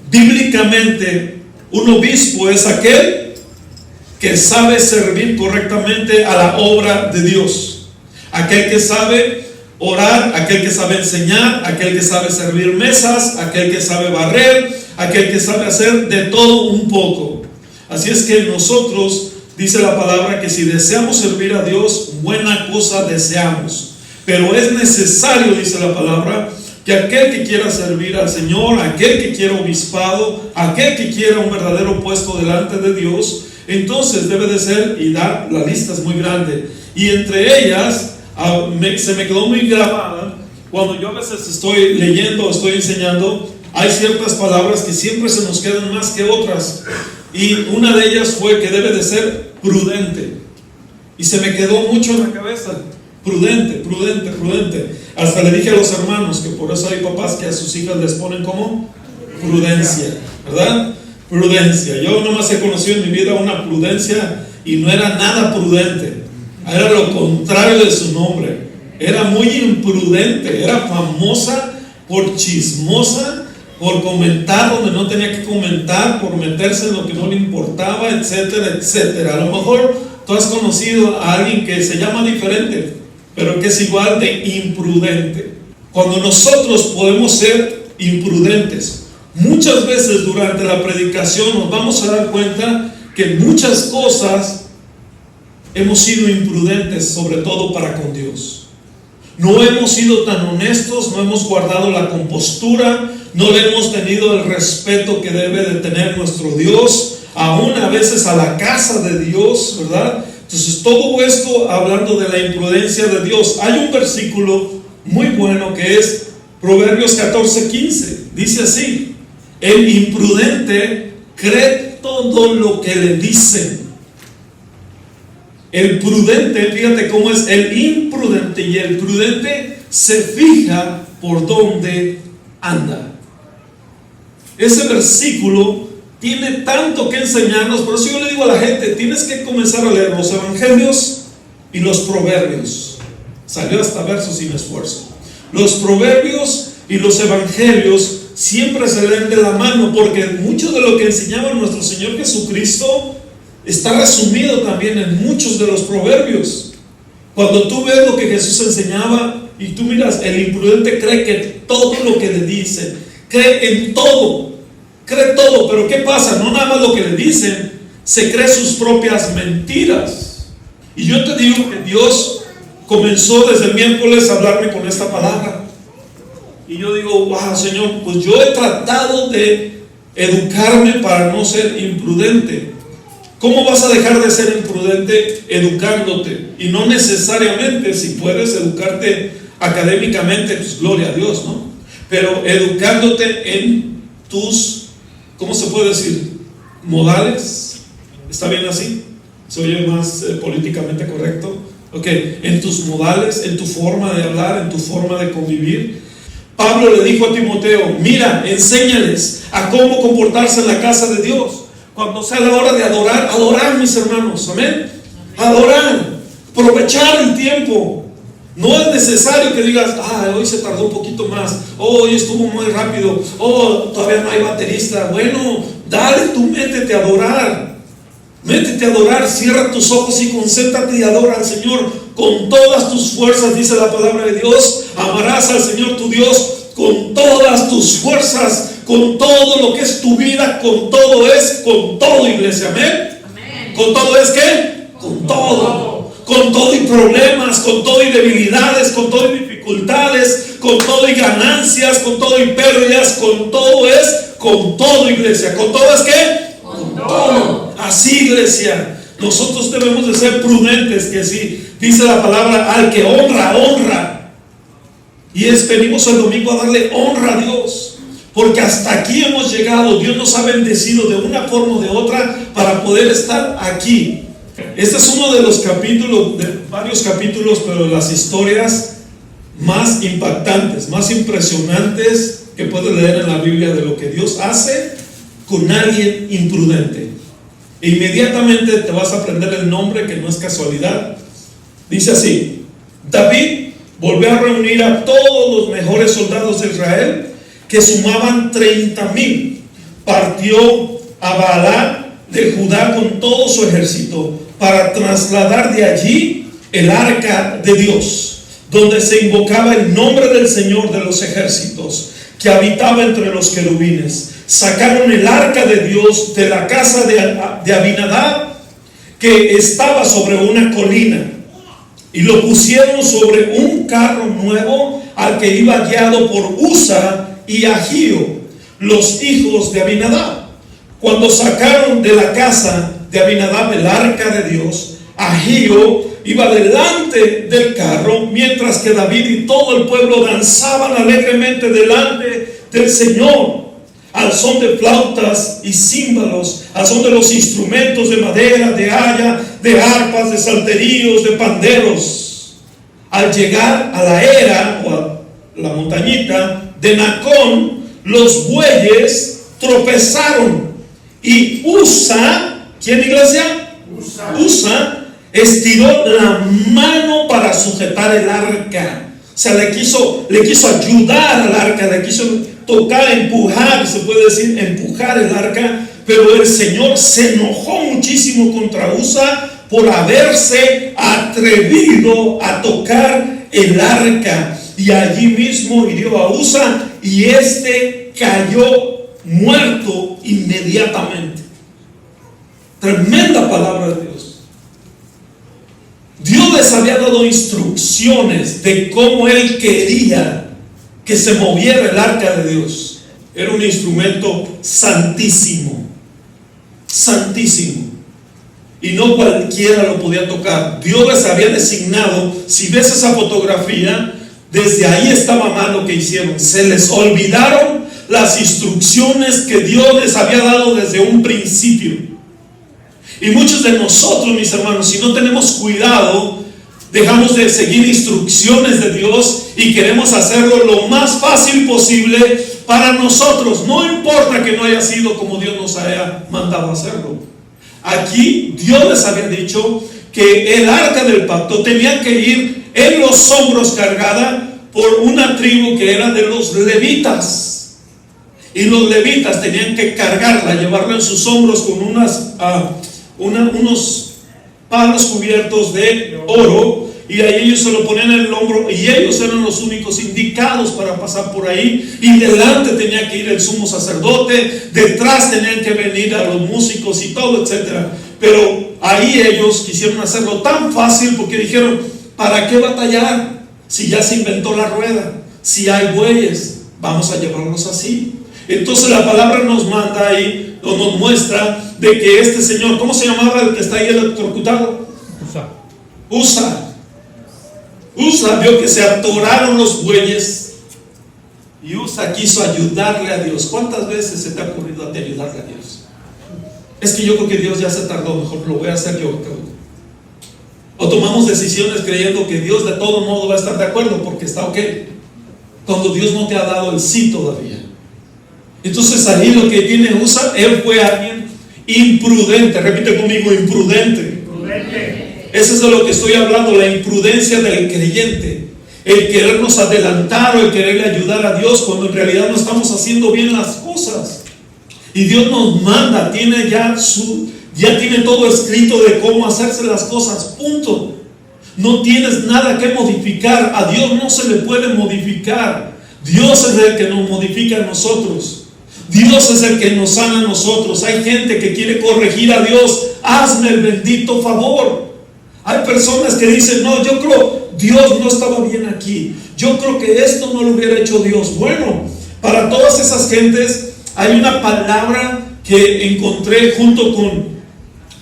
Bíblicamente, un obispo es aquel que sabe servir correctamente a la obra de Dios, aquel que sabe orar, aquel que sabe enseñar, aquel que sabe servir mesas, aquel que sabe barrer, aquel que sabe hacer de todo un poco. Así es que nosotros, dice la palabra, que si deseamos servir a Dios, buena cosa deseamos. Pero es necesario, dice la palabra, que aquel que quiera servir al Señor, aquel que quiera obispado, aquel que quiera un verdadero puesto delante de Dios, entonces debe de ser, y la lista es muy grande, y entre ellas se me quedó muy grabada, cuando yo a veces estoy leyendo, estoy enseñando, hay ciertas palabras que siempre se nos quedan más que otras, y una de ellas fue que debe de ser prudente, y se me quedó mucho en la cabeza. Prudente, prudente, prudente. Hasta le dije a los hermanos que por eso hay papás que a sus hijas les ponen como prudencia, ¿verdad? Prudencia. Yo nomás he conocido en mi vida una prudencia y no era nada prudente. Era lo contrario de su nombre. Era muy imprudente. Era famosa por chismosa, por comentar donde no tenía que comentar, por meterse en lo que no le importaba, etcétera, etcétera. A lo mejor tú has conocido a alguien que se llama diferente, pero que es igual de imprudente. Cuando nosotros podemos ser imprudentes, muchas veces durante la predicación nos vamos a dar cuenta que muchas cosas hemos sido imprudentes, sobre todo para con Dios. No hemos sido tan honestos, no hemos guardado la compostura, no le hemos tenido el respeto que debe de tener nuestro Dios, aún a veces a la casa de Dios, ¿verdad? Entonces todo esto hablando de la imprudencia de Dios. Hay un versículo muy bueno que es Proverbios 14:15. Dice así: el imprudente cree todo lo que le dicen. El prudente, fíjate cómo es el imprudente, y el prudente se fija por dónde anda. Ese versículo tiene tanto que enseñarnos. Por eso yo le digo a la gente, tienes que comenzar a leer los evangelios y los proverbios. Salió hasta versos sin esfuerzo. Los proverbios y los evangelios siempre se leen de la mano, porque mucho de lo que enseñaba nuestro Señor Jesucristo está resumido también en muchos de los proverbios. Cuando tú ves lo que Jesús enseñaba y tú miras, el imprudente cree que todo lo que le dicen, cree en todo, cree todo. Pero ¿qué pasa? No nada más lo que le dicen, se cree sus propias mentiras. Y yo te digo que Dios comenzó desde el miércoles a hablarme con esta palabra, y yo digo, wow, Señor, pues yo he tratado de educarme para no ser imprudente. ¿Cómo vas a dejar de ser imprudente educándote? Y no necesariamente, si puedes educarte académicamente, pues gloria a Dios, ¿no? Pero educándote en tus, ¿cómo se puede decir? Modales. ¿Está bien así? ¿Se oye más políticamente correcto? Ok, en tus modales, en tu forma de hablar, en tu forma de convivir. Pablo le dijo a Timoteo, mira, enséñales a cómo comportarse en la casa de Dios. Cuando sea la hora de adorar, adorar, mis hermanos, amén. Adorar, aprovechar el tiempo. No es necesario que digas, hoy se tardó un poquito más, hoy estuvo muy rápido, todavía no hay baterista. Bueno, dale, tú métete a adorar. Métete a adorar, cierra tus ojos y concéntrate y adora al Señor con todas tus fuerzas, dice la palabra de Dios. Amarás al Señor tu Dios con todas tus fuerzas, con todo lo que es tu vida, con todo, iglesia, amén. ¿Con todo es qué? Con todo. Con todo y problemas, con todo y debilidades, con todo y dificultades, con todo y ganancias, con todo y pérdidas, con todo, iglesia. ¿Con todo es qué? Con todo. Así, iglesia, nosotros debemos de ser prudentes, que sí, dice la palabra, al que honra, honra. Y venimos el domingo a darle honra a Dios, porque hasta aquí hemos llegado. Dios nos ha bendecido de una forma o de otra para poder estar aquí. Este es uno de los capítulos, de varios capítulos, pero de las historias más impactantes, más impresionantes que puedes leer en la Biblia, de lo que Dios hace con alguien imprudente. E inmediatamente te vas a aprender el nombre, que no es casualidad. Dice así: David volvió a reunir a todos los mejores soldados de Israel, que sumaban 30,000, partió a Baalá de Judá con todo su ejército para trasladar de allí el arca de Dios, donde se invocaba el nombre del Señor de los ejércitos, que habitaba entre los querubines. Sacaron el arca de Dios de la casa de Abinadab, que estaba sobre una colina, y lo pusieron sobre un carro nuevo al que iba guiado por Usa y Ahío, los hijos de Abinadab. Cuando sacaron de la casa de Abinadab el arca de Dios, Ahío iba delante del carro, mientras que David y todo el pueblo danzaban alegremente delante del Señor, al son de flautas y címbalos, al son de los instrumentos de madera, de haya, de arpas, de salterios, de panderos. Al llegar a la era, o a la montañita de Nacón, los bueyes tropezaron, y Usa, ¿quién, iglesia? Usa estiró la mano para sujetar el arca. O sea, le quiso ayudar al arca, le quiso tocar, empujar, se puede decir, empujar el arca. Pero el Señor se enojó muchísimo contra Usa por haberse atrevido a tocar el arca, y allí mismo hirió a Usa, y este cayó muerto inmediatamente. Tremenda palabra de Dios. Dios les había dado instrucciones de cómo Él quería que se moviera el arca de Dios. Era un instrumento santísimo, santísimo, y no cualquiera lo podía tocar. Dios les había designado. Si ves esa fotografía, desde ahí estaba mal lo que hicieron. Se les olvidaron las instrucciones que Dios les había dado desde un principio. Y muchos de nosotros, mis hermanos, si no tenemos cuidado, dejamos de seguir instrucciones de Dios y queremos hacerlo lo más fácil posible para nosotros. No importa que no haya sido como Dios nos haya mandado hacerlo. Aquí Dios les había dicho que el arca del pacto tenía que ir en los hombros cargada por una tribu que era de los levitas. Y los levitas tenían que cargarla, llevarla en sus hombros con unos palos cubiertos de oro, y ahí ellos se lo ponían en el hombro, y ellos eran los únicos indicados para pasar por ahí. Y delante tenía que ir el sumo sacerdote, detrás tenían que venir a los músicos y todo, etcétera. Pero ahí ellos quisieron hacerlo tan fácil, porque dijeron: ¿para qué batallar si ya se inventó la rueda? Si hay bueyes, vamos a llevarlos así. Entonces la palabra nos manda ahí, o nos muestra de que este señor, ¿cómo se llamaba el que está ahí electrocutado? Usa vio que se atoraron los bueyes, y Usa quiso ayudarle a Dios. ¿Cuántas veces se te ha ocurrido a ti ayudarle a Dios? Es que yo creo que Dios ya se tardó, mejor lo voy a hacer yo. O tomamos decisiones creyendo que Dios de todo modo va a estar de acuerdo porque está ok, cuando Dios no te ha dado el sí todavía. Entonces ahí lo que tiene Usa, él fue alguien imprudente. Repite conmigo: imprudente. Eso es de lo que estoy hablando, la imprudencia del creyente. El querernos adelantar o el quererle ayudar a Dios cuando en realidad no estamos haciendo bien las cosas. Y Dios nos manda, ya tiene todo escrito de cómo hacerse las cosas, punto. No tienes nada que modificar. A Dios no se le puede modificar. Dios es el que nos modifica a nosotros. Dios es el que nos sana a nosotros. Hay gente que quiere corregir a Dios. Hazme el bendito favor. Hay personas que dicen: no, yo creo Dios no estaba bien aquí, yo creo que esto no lo hubiera hecho Dios. Bueno, para todas esas gentes hay una palabra que encontré junto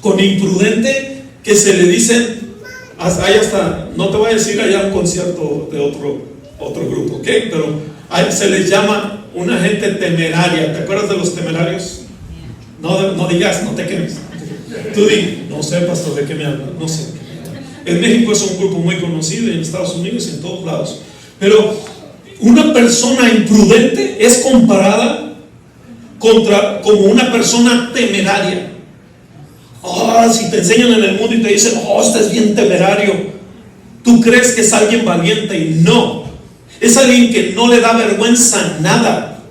con imprudente, que se le dicen, hay hasta, no te voy a decir allá un concierto de otro grupo, ¿ok? Pero se les llama una gente temeraria. ¿Te acuerdas de los temerarios? No digas, no te quemes. Tú di: no sé, pastor, ¿de qué me hablas? No sé. En México es un grupo muy conocido, y en Estados Unidos y en todos lados. Pero una persona imprudente es comparada como una persona temeraria. Si te enseñan en el mundo y te dicen: este es bien temerario, tú crees que es alguien valiente, y no. Es alguien que no le da vergüenza nada.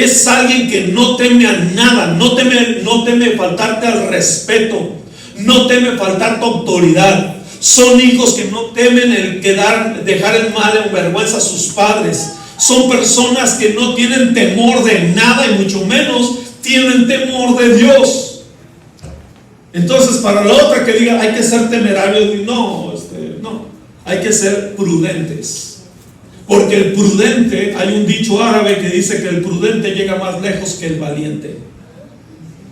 es alguien que no teme a nada, no teme faltarte al respeto, no teme faltarte autoridad. Son hijos que no temen el dejar el mal en vergüenza a sus padres. Son personas que no tienen temor de nada y mucho menos tienen temor de Dios. Entonces, para la otra que diga hay que ser temerarios, no, hay que ser prudentes. Porque el prudente, hay un dicho árabe que dice que el prudente llega más lejos que el valiente.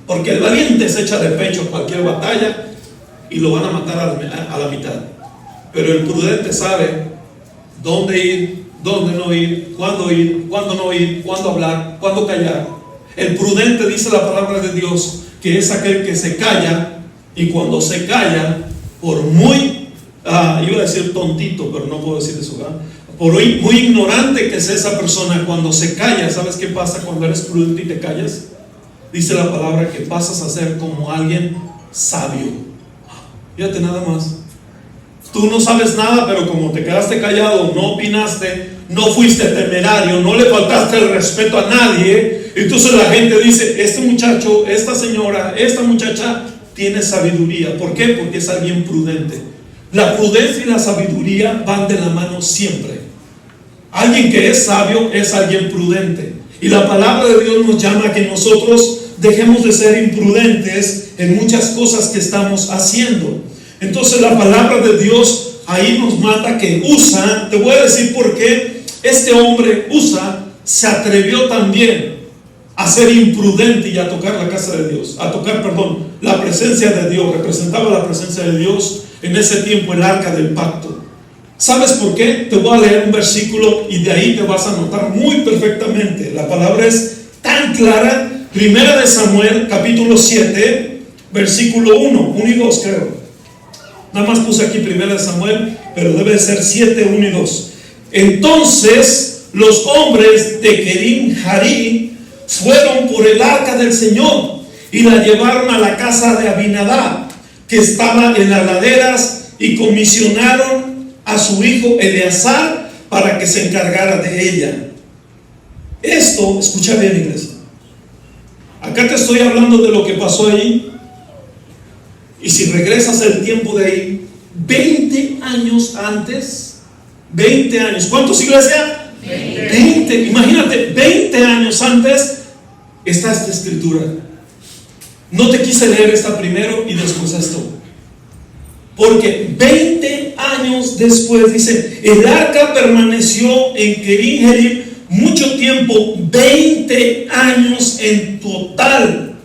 Porque el valiente se echa de pecho a cualquier batalla y lo van a matar a la mitad. Pero el prudente sabe dónde ir, dónde no ir, cuándo no ir, cuándo hablar, cuándo callar. El prudente, dice la palabra de Dios, que es aquel que se calla, y cuando se calla, por muy, iba a decir tontito, pero no puedo decir eso, ¿verdad? Por muy ignorante que sea esa persona, cuando se calla, ¿sabes qué pasa cuando eres prudente y te callas? Dice la palabra que pasas a ser como alguien sabio. Fíjate nada más. Tú no sabes nada, pero como te quedaste callado, no opinaste, no fuiste temerario, no le faltaste el respeto a nadie, entonces la gente dice, este muchacho, esta señora, esta muchacha tiene sabiduría. ¿Por qué? Porque es alguien prudente. La prudencia y la sabiduría van de la mano siempre. Alguien que es sabio es alguien prudente. Y la palabra de Dios nos llama a que nosotros dejemos de ser imprudentes en muchas cosas que estamos haciendo. Entonces la palabra de Dios ahí nos manda que Usa, te voy a decir por qué este hombre Usa se atrevió también a ser imprudente y a tocar la casa de Dios, la presencia de Dios. Representaba la presencia de Dios en ese tiempo, el arca del pacto. ¿Sabes por qué? Te voy a leer un versículo y de ahí te vas a notar muy perfectamente. La palabra es tan clara. Primera de Samuel, capítulo 7, versículo 1 y 2 creo. Nada más puse aquí Primera de Samuel, pero debe ser 7, 1 y 2. Entonces los hombres de Kerim-Jarí fueron por el arca del Señor y la llevaron a la casa de Abinadab, que estaba en las laderas, y comisionaron a su hijo Eleazar para que se encargara de ella. Esto, escucha bien, iglesia. Acá te estoy hablando de lo que pasó ahí. Y si regresas el tiempo de ahí, 20 años antes, 20 años. ¿Cuántos, iglesia? 20. Imagínate, 20 años antes está esta escritura. No te quise leer esta primero y después esto. Porque 20 años después, dice, el arca permaneció en Kerim-Jarí mucho tiempo, 20 años en total.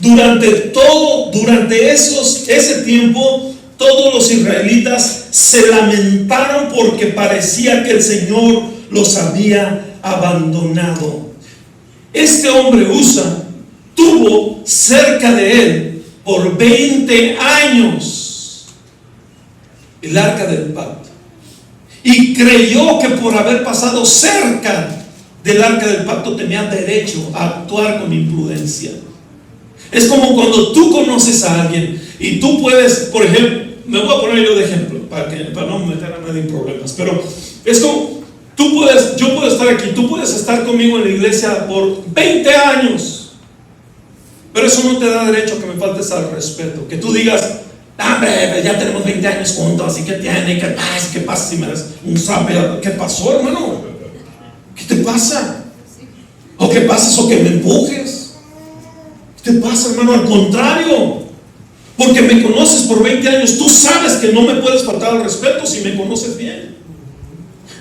Durante ese tiempo, todos los israelitas se lamentaron porque parecía que el Señor los había abandonado. Este hombre Usa tuvo cerca de él por 20 años el arca del pacto, y creyó que por haber pasado cerca del arca del pacto tenía derecho a actuar con imprudencia. Es como cuando tú conoces a alguien y tú puedes, por ejemplo, me voy a poner yo de ejemplo para no meter a nadie en problemas, pero es como yo puedo estar aquí, tú puedes estar conmigo en la iglesia por 20 años, pero eso no te da derecho a que me faltes al respeto, que tú digas, ya tenemos 20 años juntos, así que ¿qué pasa si me das un zape? ¿Qué pasó, hermano? ¿Qué te pasa? ¿O qué pasa? ¿O que me empujes? ¿Qué te pasa, hermano? Al contrario, porque me conoces por 20 años, tú sabes que no me puedes faltar al respeto si me conoces bien.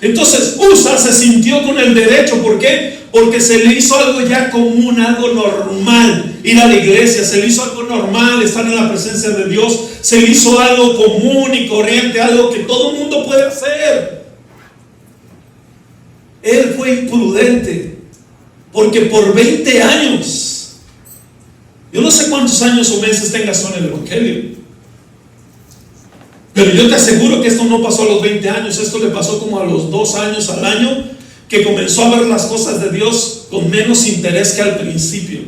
Entonces Usa se sintió con el derecho. ¿Por qué? Porque se le hizo algo ya común, algo normal. Ir a la iglesia, se le hizo algo normal, estar en la presencia de Dios, se le hizo algo común y corriente, algo que todo el mundo puede hacer. Él fue imprudente porque por 20 años, yo no sé cuántos años o meses tengas en el evangelio, pero yo te aseguro que esto no pasó a los 20 años, esto le pasó como a los 2 años, al año, que comenzó a ver las cosas de Dios con menos interés que al principio,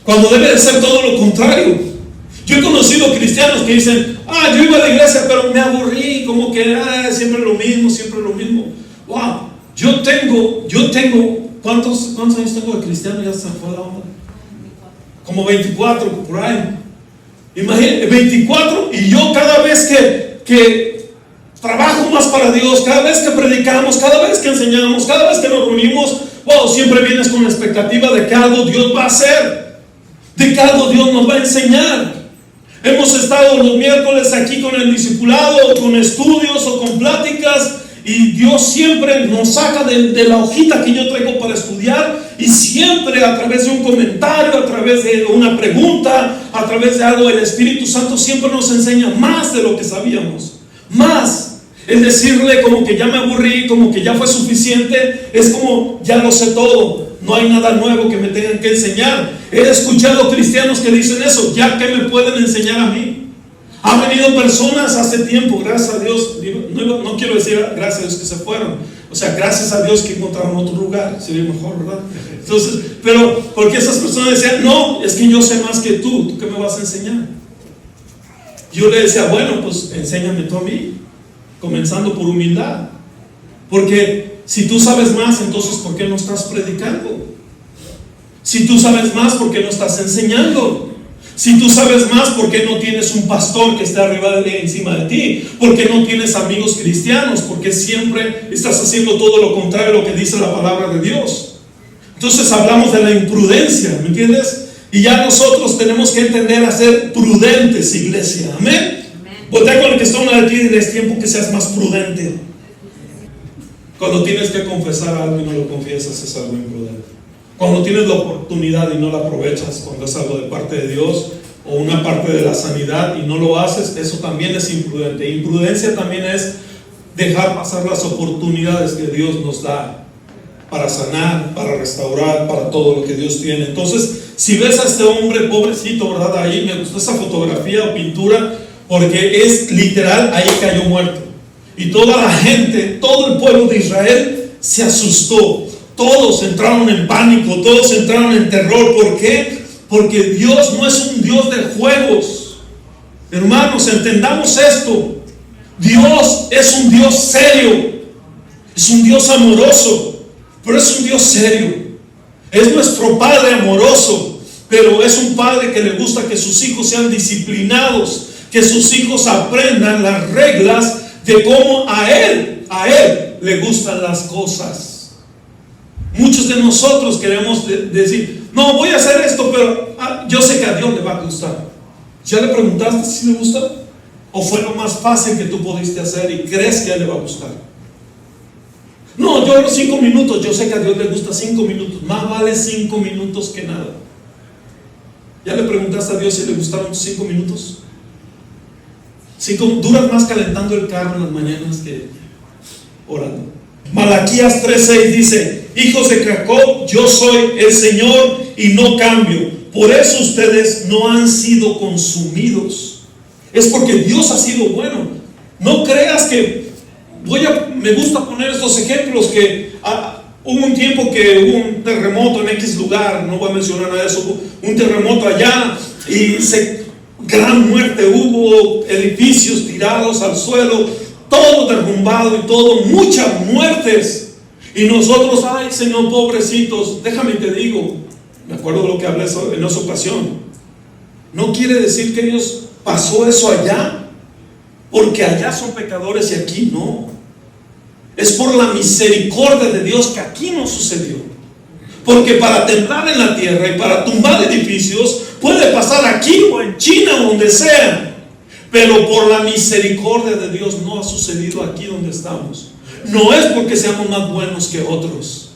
cuando debe de ser todo lo contrario. Yo he conocido cristianos que dicen, yo iba a la iglesia pero me aburrí, como que siempre lo mismo. Wow, yo tengo ¿cuántos años tengo de cristiano? Ya se me fue la onda. Como 24, por ahí. Imagínate, 24, y yo cada vez que trabajo más para Dios, cada vez que predicamos, cada vez que enseñamos, cada vez que nos reunimos, wow, siempre vienes con la expectativa de que algo Dios va a hacer, de que algo Dios nos va a enseñar. Hemos estado los miércoles aquí con el discipulado, con estudios o con pláticas, y Dios siempre nos saca de la hojita que yo traigo para estudiar, y siempre a través de un comentario, a través de una pregunta, a través de algo, el Espíritu Santo siempre nos enseña más de lo que sabíamos, más. Es decirle como que ya me aburrí, como que ya fue suficiente, es como ya lo sé todo, no hay nada nuevo que me tengan que enseñar. He escuchado cristianos que dicen eso, ya que me pueden enseñar a mí. Han venido personas hace tiempo, gracias a Dios, no quiero decir gracias a Dios que se fueron, o sea, gracias a Dios que encontraron otro lugar, sería mejor, ¿verdad? Entonces, pero porque esas personas decían, no, es que yo sé más que tú qué me vas a enseñar. Yo le decía, bueno, pues enséñame tú a mí, comenzando por humildad, porque si tú sabes más, entonces ¿por qué no estás predicando? Si tú sabes más, ¿por qué no estás enseñando? Si tú sabes más, ¿por qué no tienes un pastor que esté arriba encima de ti? ¿Por qué no tienes amigos cristianos? Porque siempre estás haciendo todo lo contrario a lo que dice la palabra de Dios. Entonces hablamos de la imprudencia, ¿me entiendes? Y ya nosotros tenemos que entender a ser prudentes, iglesia. Amén. Voltea con el que está a una de ti y es tiempo que seas más prudente. Cuando tienes que confesar algo y no lo confiesas, es algo imprudente. Cuando tienes la oportunidad y no la aprovechas, cuando es algo de parte de Dios o una parte de la sanidad y no lo haces, eso también es imprudente. Imprudencia también es dejar pasar las oportunidades que Dios nos da para sanar, para restaurar, para todo lo que Dios tiene. Entonces, si ves a este hombre pobrecito, ¿verdad? Ahí me gustó esa fotografía o pintura, porque es literal, ahí cayó muerto. Y toda la gente, todo el pueblo de Israel se asustó. Todos entraron en pánico, todos entraron en terror. ¿Por qué? Porque Dios no es un Dios de juegos. Hermanos, entendamos esto. Dios es un Dios serio. Es un Dios amoroso, pero es un Dios serio. Es nuestro Padre amoroso, pero es un Padre que le gusta que sus hijos sean disciplinados, que sus hijos aprendan las reglas de cómo a Él le gustan las cosas. Muchos de nosotros queremos decir, no, voy a hacer esto, pero yo sé que a Dios le va a gustar. ¿Ya le preguntaste si le gusta? ¿O fue lo más fácil que tú pudiste hacer y crees que a Él le va a gustar? No, yo oro 5 minutos, yo sé que a Dios le gusta 5 minutos, más vale 5 minutos que nada. ¿Ya le preguntaste a Dios si le gustaron 5 minutos? Duras más calentando el carro en las mañanas que orando. Malaquías 3:6 dice, hijos de Jacob, yo soy el Señor y no cambio. Por eso ustedes no han sido consumidos. Es porque Dios ha sido bueno. No creas que me gusta poner estos ejemplos que hubo un tiempo que hubo un terremoto en X lugar, no voy a mencionar nada de eso, un terremoto allá y gran muerte, hubo edificios tirados al suelo, todo derrumbado y todo, muchas muertes. Y nosotros, ay Señor, pobrecitos, déjame te digo, me acuerdo de lo que hablé en esa ocasión, no quiere decir que Dios pasó eso allá, porque allá son pecadores y aquí no. Es por la misericordia de Dios que aquí no sucedió. Porque para temblar en la tierra y para tumbar edificios puede pasar aquí o en China o donde sea. Pero por la misericordia de Dios no ha sucedido aquí donde estamos. No es porque seamos más buenos que otros.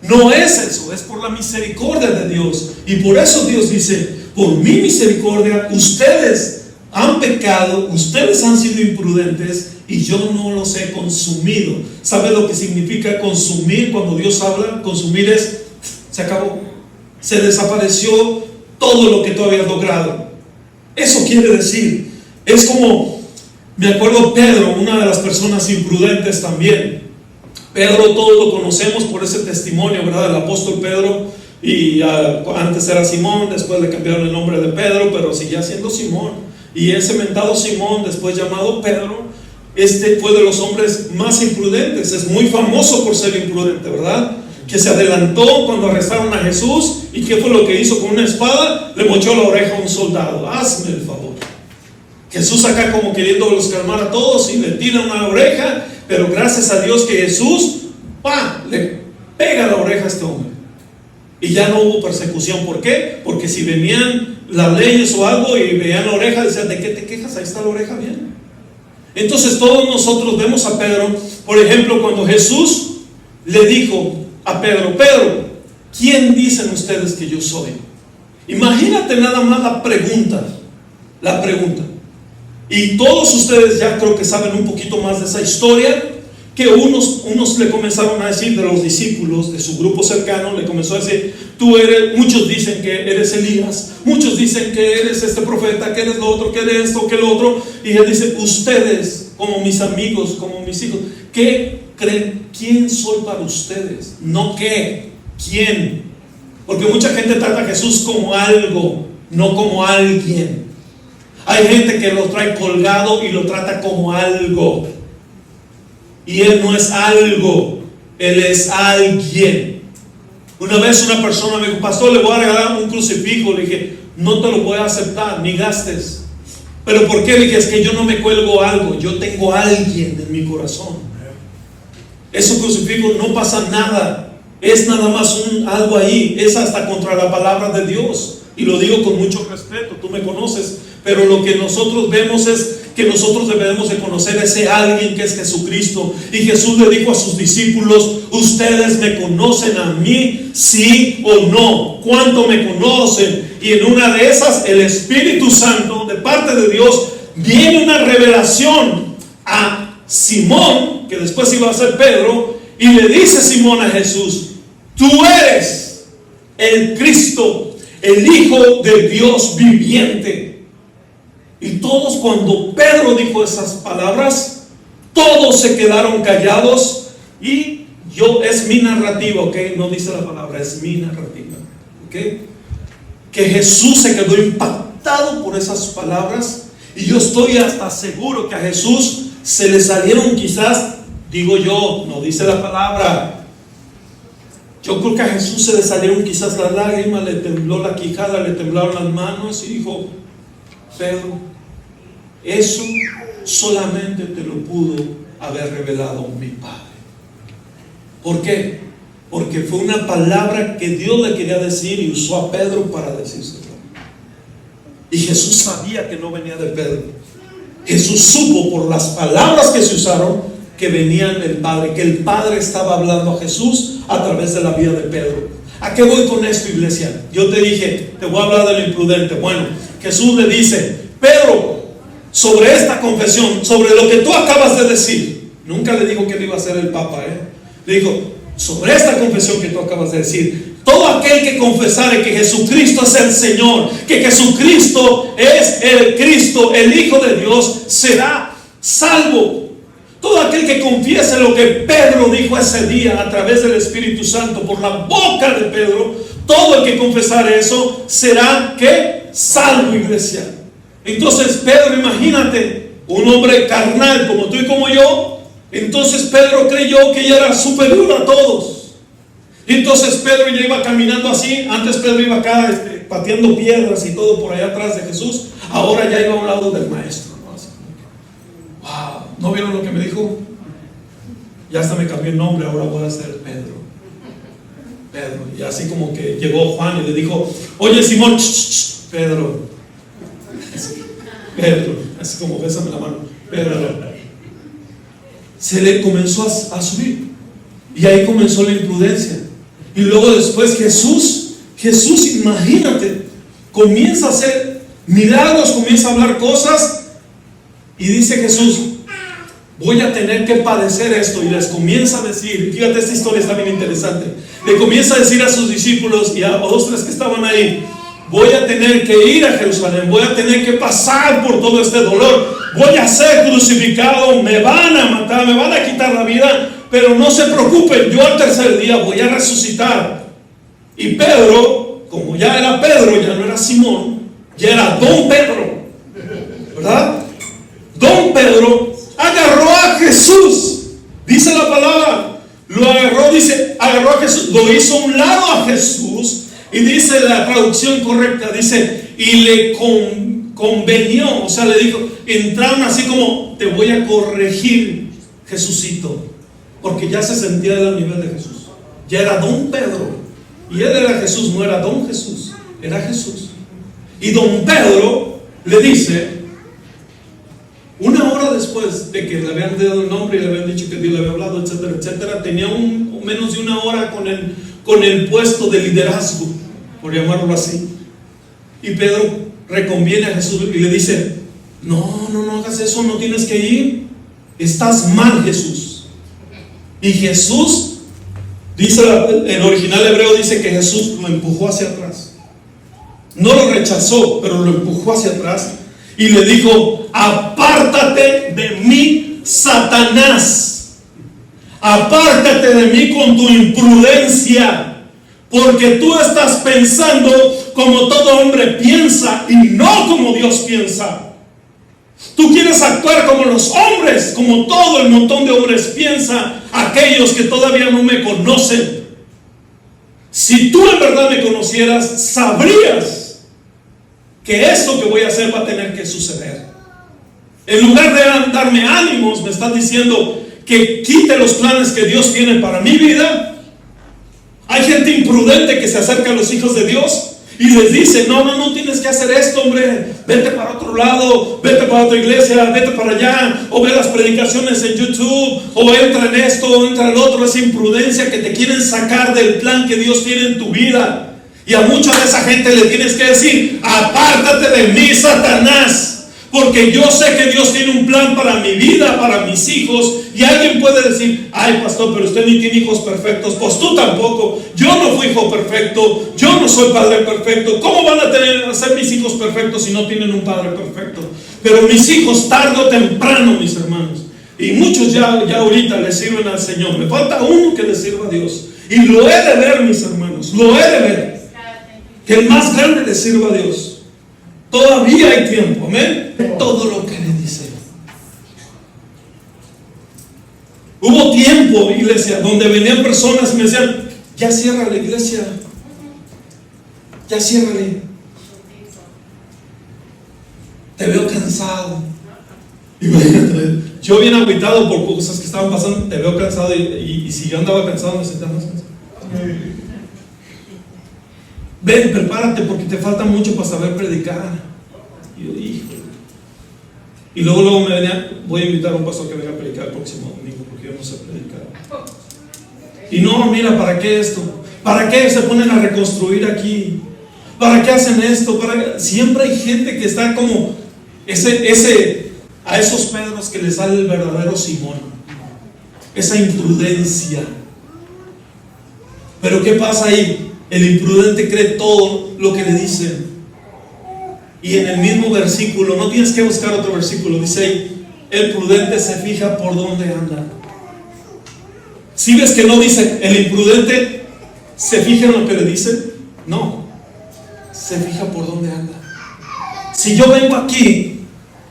No es eso, es por la misericordia de Dios. Y por eso Dios dice, por mi misericordia ustedes han pecado, ustedes han sido imprudentes y yo no los he consumido. ¿Sabe lo que significa consumir cuando Dios habla? Consumir es, se acabó, se desapareció todo lo que tú habías logrado. Eso quiere decir, es como, me acuerdo Pedro, una de las personas imprudentes también. Pedro todos lo conocemos por ese testimonio, ¿verdad? El apóstol Pedro, y antes era Simón, después le cambiaron el nombre de Pedro, pero seguía siendo Simón. Y ese mentado Simón, después llamado Pedro, fue de los hombres más imprudentes. Es muy famoso por ser imprudente, ¿verdad? que se adelantó cuando arrestaron a Jesús. ¿Y qué fue lo que hizo con una espada? Le mochó la oreja a un soldado. Hazme el favor. Jesús acá como queriendo los calmar a todos y le tira una oreja, pero gracias a Dios que Jesús le pega la oreja a este hombre. Y ya no hubo persecución. ¿Por qué? Porque si venían las leyes o algo y veían la oreja, decían: ¿de qué te quejas? Ahí está la oreja bien. Entonces todos nosotros vemos a Pedro, por ejemplo, cuando Jesús le dijo a Pedro: Pedro, ¿quién dicen ustedes que yo soy? Imagínate nada más la pregunta. Y todos ustedes ya creo que saben un poquito más de esa historia, que unos le comenzaron a decir, de los discípulos de su grupo cercano, le comenzó a decir: tú eres, muchos dicen que eres Elías, muchos dicen que eres este profeta, que eres lo otro, que eres esto, que lo otro. Y él dice: ustedes, como mis amigos, como mis hijos, ¿qué creen? ¿Quién soy para ustedes? No qué, ¿quién? Porque mucha gente trata a Jesús como algo, no como alguien. Hay gente que lo trae colgado y lo trata como algo. Y Él no es algo, Él es alguien. Una vez una persona me dijo: pastor, le voy a regalar un crucifijo. Le dije: no te lo voy a aceptar, ni gastes. ¿Pero por qué? Le dije: es que yo no me cuelgo algo, yo tengo a alguien en mi corazón. Ese crucifijo no pasa nada, es nada más algo ahí, es hasta contra la palabra de Dios. Y lo digo con mucho respeto, tú me conoces. Pero lo que nosotros vemos es que nosotros debemos de conocer a ese alguien que es Jesucristo. Y Jesús le dijo a sus discípulos: ustedes me conocen a mí, sí o no. ¿Cuánto me conocen? Y en una de esas, el Espíritu Santo, de parte de Dios, viene una revelación a Simón, que después iba a ser Pedro, y le dice Simón a Jesús: tú eres el Cristo, el Hijo del Dios viviente. Y todos, cuando Pedro dijo esas palabras, todos se quedaron callados. Y es mi narrativa, ¿ok? No dice la palabra, es mi narrativa, ¿ok? Que Jesús se quedó impactado por esas palabras. Y yo estoy hasta seguro que a Jesús se le salieron, quizás, digo yo, no dice la palabra, yo creo que a Jesús se le salieron quizás las lágrimas, le tembló la quijada, le temblaron las manos y dijo: Pedro, eso solamente te lo pudo haber revelado mi Padre. ¿Por qué? Porque fue una palabra que Dios le quería decir y usó a Pedro para decírselo. Y Jesús sabía que no venía de Pedro. Jesús supo por las palabras que se usaron que venían del Padre, que el Padre estaba hablando a Jesús a través de la vida de Pedro. ¿A qué voy con esto, iglesia? Yo te dije, te voy a hablar de lo imprudente. Bueno, Jesús le dice: Pedro, sobre esta confesión, sobre lo que tú acabas de decir, nunca le dijo que él iba a ser el Papa, le dijo: sobre esta confesión que tú acabas de decir, todo aquel que confesare que Jesucristo es el Señor, que Jesucristo es el Cristo, el Hijo de Dios, será salvo. Todo aquel que confiese lo que Pedro dijo ese día a través del Espíritu Santo por la boca de Pedro, todo el que confesare eso será ¿qué? Salvo, iglesia. Entonces Pedro, imagínate, un hombre carnal como tú y como yo. Entonces Pedro creyó que ya era superior a todos. Entonces Pedro ya iba caminando así. Antes Pedro iba acá pateando piedras y todo por allá atrás de Jesús. Ahora ya iba a un lado del maestro, ¿no? Así, wow, ¿no vieron lo que me dijo? Ya hasta me cambié el nombre, ahora voy a ser Pedro. Y así como que llegó Juan y le dijo: oye Simón, Pedro, así como bésame la mano, Pedro. Se le comenzó a subir. Y ahí comenzó la imprudencia. Y luego después Jesús, imagínate, comienza a hacer milagros, comienza a hablar cosas. Y dice Jesús: voy a tener que padecer esto. Y les comienza a decir, fíjate, esta historia está bien interesante. Le comienza a decir a sus discípulos y a dos, tres que estaban ahí: voy a tener que ir a Jerusalén, voy a tener que pasar por todo este dolor, voy a ser crucificado, me van a matar, me van a quitar la vida, pero no se preocupen, yo al tercer día voy a resucitar. Y Pedro, como ya era Pedro, ya no era Simón, ya era Don Pedro, ¿verdad? Don Pedro agarró a Jesús, dice la palabra, lo agarró, dice, agarró a Jesús, lo Y dice la traducción correcta, dice, y le convenió, o sea, le dijo, entraron así como, te voy a corregir, Jesucito, porque ya se sentía al nivel de Jesús. Ya era don Pedro, y él era Jesús, no era don Jesús, era Jesús. Y don Pedro le dice, una hora después de que le habían dado el nombre y le habían dicho que Dios le había hablado, etcétera, etcétera, tenía menos de una hora con el puesto de liderazgo, por llamarlo así. Y Pedro reconviene a Jesús y le dice, no hagas eso, no tienes que ir, estás mal, Jesús. Y Jesús, dice en original hebreo, dice que Jesús lo empujó hacia atrás. No lo rechazó, pero lo empujó hacia atrás y le dijo, apártate de mí, Satanás, apártate de mí con tu imprudencia, porque tú estás pensando como todo hombre piensa y no como Dios piensa. Tú quieres actuar como los hombres, como todo el montón de hombres piensa, aquellos que todavía no me conocen. Si tú en verdad me conocieras, sabrías que esto que voy a hacer va a tener que suceder. En lugar de darme ánimos, me estás diciendo que quite los planes que Dios tiene para mi vida. Hay gente imprudente que se acerca a los hijos de Dios y les dice, no tienes que hacer esto, hombre, vete para otro lado, vete para otra iglesia, vete para allá, o ve las predicaciones en YouTube, o entra en esto, o entra en el otro. Es imprudencia que te quieren sacar del plan que Dios tiene en tu vida. Y a mucha de esa gente le tienes que decir, apártate de mí, Satanás, porque yo sé que Dios tiene un plan para mi vida, para mis hijos. Y alguien puede decir, ay pastor, pero usted ni tiene hijos perfectos. Pues tú tampoco. Yo no fui hijo perfecto, yo no soy padre perfecto. ¿Cómo van a ser mis hijos perfectos si no tienen un padre perfecto? Pero mis hijos tarde o temprano, mis hermanos, y muchos ya ahorita le sirven al Señor. Me falta uno que le sirva a Dios, y lo he de ver, mis hermanos, lo he de ver, que el más grande le sirva a Dios. Todavía hay tiempo, amén. Todo lo que le dice. Hubo tiempo, iglesia, donde venían personas y me decían, ya cierra la iglesia, ya ciérrale, te veo cansado. Imagínate, yo bien agüitado por cosas que estaban pasando, te veo cansado, y si yo andaba cansado me sentía más cansado. Ven, prepárate porque te falta mucho para saber predicar. Y yo, híjole. Y luego me venía, voy a invitar a un pastor que venga a predicar el próximo domingo porque yo no sé predicar. Y no, mira, ¿para qué esto? ¿Para qué se ponen a reconstruir aquí? ¿Para qué hacen esto? Siempre hay gente que está como a esos Pedros que les sale el verdadero Simón, esa imprudencia. Pero ¿qué pasa ahí? El imprudente cree todo lo que le dicen. Y en el mismo versículo, no tienes que buscar otro versículo, dice ahí, el prudente se fija por dónde anda. Si ves que no dice, el imprudente se fija en lo que le dicen, no, se fija por dónde anda. Si yo vengo aquí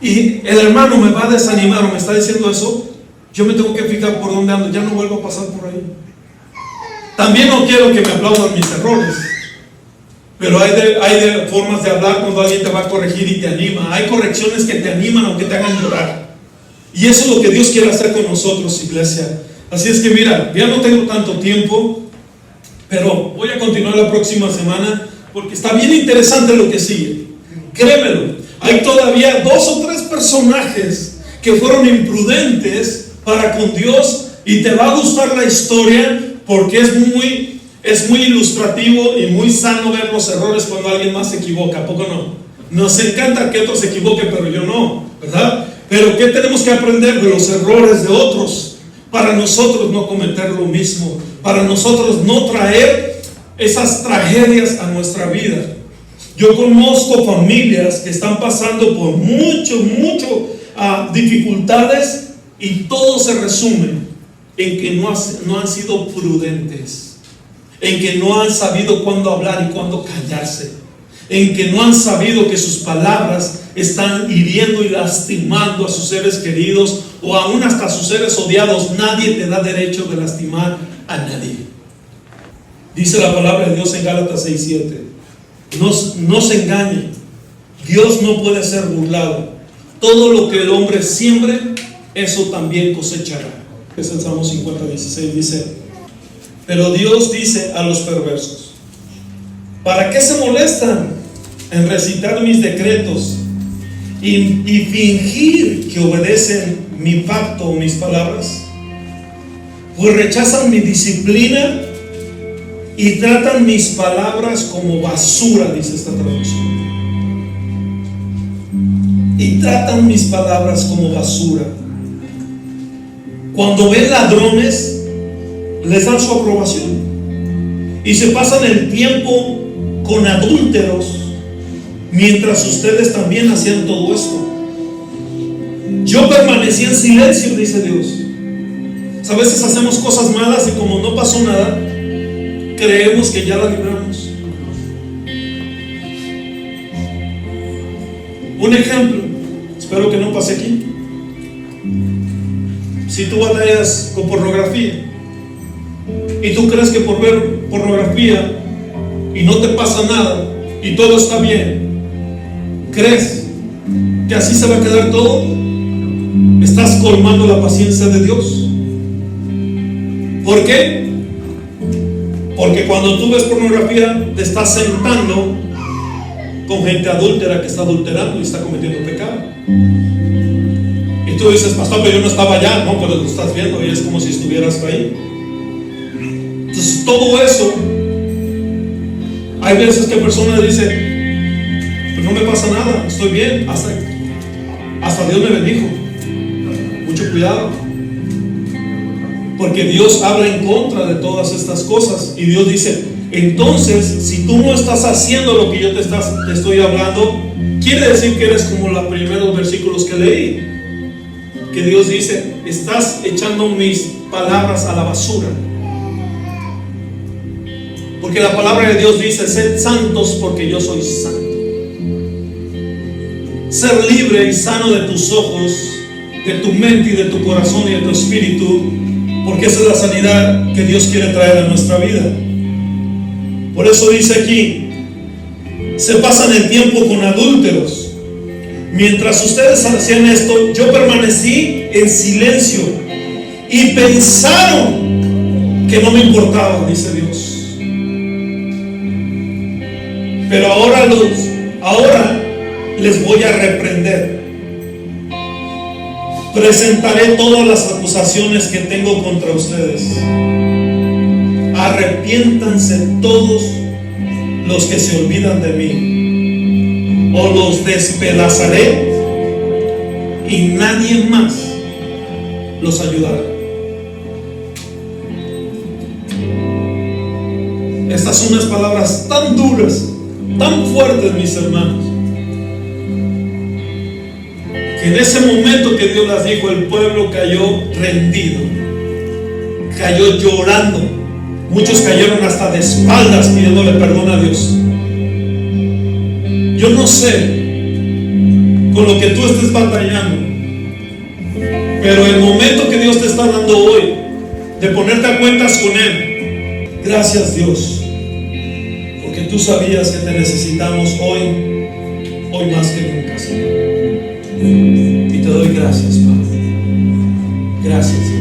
y el hermano me va a desanimar o me está diciendo eso, yo me tengo que fijar por dónde ando, ya no vuelvo a pasar por ahí. También no quiero que me aplaudan mis errores, pero hay formas de hablar cuando alguien te va a corregir y te anima. Hay correcciones que te animan aunque te hagan llorar. Y eso es lo que Dios quiere hacer con nosotros, iglesia. Así es que mira, ya no tengo tanto tiempo, pero voy a continuar la próxima semana porque está bien interesante lo que sigue. Créemelo, hay todavía 2 o 3 personajes que fueron imprudentes para con Dios, y te va a gustar la historia porque es muy ilustrativo y muy sano ver los errores cuando alguien más se equivoca. ¿A poco no? Nos encanta que otros se equivoquen, pero yo no, ¿verdad? Pero ¿qué tenemos que aprender de los errores de otros? Para nosotros no cometer lo mismo, para nosotros no traer esas tragedias a nuestra vida. Yo conozco familias que están pasando por mucho dificultades, y todo se resume en que no han sido prudentes, en que no han sabido cuándo hablar y cuándo callarse, en que no han sabido que sus palabras están hiriendo y lastimando a sus seres queridos, o aún hasta a sus seres odiados. Nadie te da derecho de lastimar a nadie. Dice la palabra de Dios en Gálatas 6:7. No se engañe. Dios no puede ser burlado. Todo lo que el hombre siembre, eso también cosechará. Es el Salmo 50:16. Dice: pero Dios dice a los perversos: ¿para qué se molestan en recitar mis decretos y fingir que obedecen mi pacto o mis palabras? Pues rechazan mi disciplina y tratan mis palabras como basura, dice esta traducción. Y tratan mis palabras como basura. Cuando ven ladrones, les dan su aprobación. Y se pasan el tiempo con adúlteros, mientras ustedes también hacían todo esto. Yo permanecí en silencio, dice Dios. A veces hacemos cosas malas y como no pasó nada, creemos que ya la libramos. Un ejemplo, espero que no pase aquí. Si tú batallas con pornografía y tú crees que por ver pornografía y no te pasa nada y todo está bien, ¿crees que así se va a quedar todo? Estás colmando la paciencia de Dios. ¿Por qué? Porque cuando tú ves pornografía te estás sentando con gente adúltera que está adulterando y está cometiendo pecado. Y tú dices: pastor, pero yo no estaba allá. No, pero lo estás viendo y es como si estuvieras ahí. Entonces todo eso, hay veces que personas dicen: pues no me pasa nada, estoy bien, hasta Dios me bendijo. Mucho cuidado, porque Dios habla en contra de todas estas cosas. Y Dios dice: entonces, si tú no estás haciendo lo que yo te estoy hablando, quiere decir que eres como los primeros versículos que leí, que Dios dice: estás echando mis palabras a la basura. Porque la palabra de Dios dice: sed santos porque yo soy santo. Ser libre y sano de tus ojos, de tu mente y de tu corazón y de tu espíritu, porque esa es la sanidad que Dios quiere traer a nuestra vida. Por eso dice aquí: se pasan el tiempo con adúlteros. Mientras ustedes hacían esto, yo permanecí en silencio y pensaron que no me importaba, dice Dios. Pero ahora les voy a reprender. Presentaré todas las acusaciones que tengo contra ustedes. Arrepiéntanse todos los que se olvidan de mí, o los despedazaré y nadie más los ayudará. Estas son unas palabras tan duras, tan fuertes, mis hermanos, que en ese momento que Dios las dijo, el pueblo cayó rendido, cayó llorando. Muchos cayeron hasta de espaldas pidiéndole perdón a Dios. Yo no sé con lo que tú estés batallando, pero el momento que Dios te está dando hoy de ponerte a cuentas con Él, gracias Dios, porque tú sabías que te necesitamos hoy más que nunca, Señor. Y te doy gracias, Padre. Gracias.